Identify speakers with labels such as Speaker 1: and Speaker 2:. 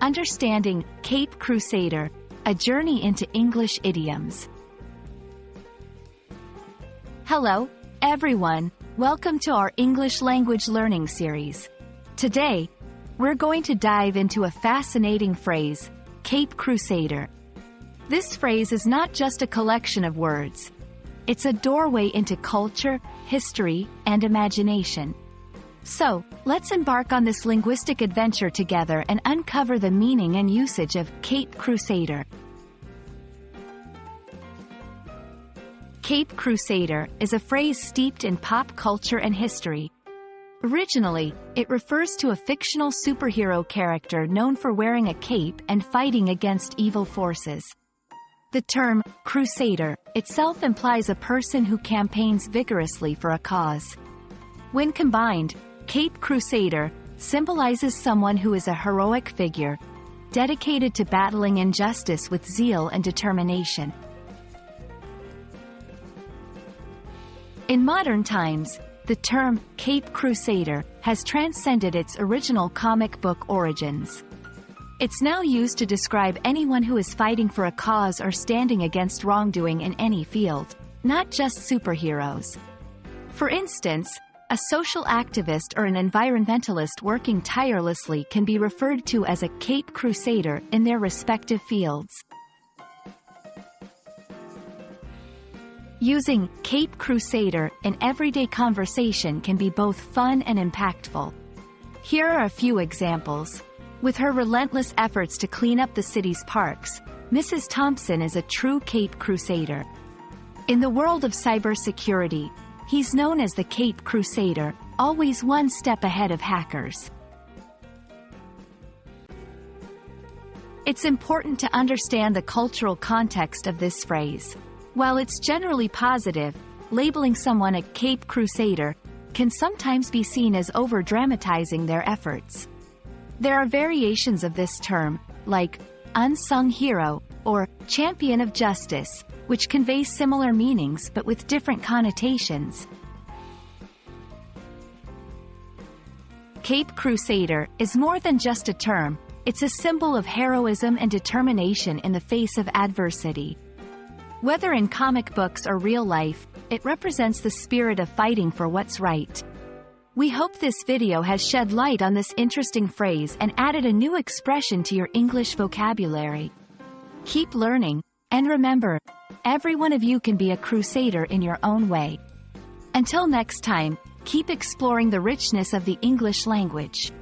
Speaker 1: Understanding Cape Crusader, a journey into English idioms. Hello, everyone. Welcome to our English language learning series. Today, we're going to dive into a fascinating phrase, Cape Crusader. This phrase is not just a collection of words. It's a doorway into culture, history, and imagination. So, let's embark on this linguistic adventure together and uncover the meaning and usage of Cape Crusader. Cape Crusader is a phrase steeped in pop culture and history. Originally, it refers to a fictional superhero character known for wearing a cape and fighting against evil forces. The term Crusader itself implies a person who campaigns vigorously for a cause. When combined, Cape Crusader symbolizes someone who is a heroic figure, dedicated to battling injustice with zeal and determination. In modern times, the term Cape Crusader has transcended its original comic book origins. It's now used to describe anyone who is fighting for a cause or standing against wrongdoing in any field, not just superheroes. For instance, a social activist or an environmentalist working tirelessly can be referred to as a Cape Crusader in their respective fields. Using Cape Crusader in everyday conversation can be both fun and impactful. Here are a few examples. With her relentless efforts to clean up the city's parks, Mrs. Thompson is a true Cape Crusader. In the world of cybersecurity, he's known as the Cape Crusader, always one step ahead of hackers. It's important to understand the cultural context of this phrase. While it's generally positive, labeling someone a Cape Crusader can sometimes be seen as over-dramatizing their efforts. There are variations of this term, like unsung hero or champion of justice, which convey similar meanings but with different connotations. Cape Crusader is more than just a term, it's a symbol of heroism and determination in the face of adversity. Whether in comic books or real life, it represents the spirit of fighting for what's right. We hope this video has shed light on this interesting phrase and added a new expression to your English vocabulary. Keep learning, and remember, every one of you can be a crusader in your own way. Until next time, keep exploring the richness of the English language.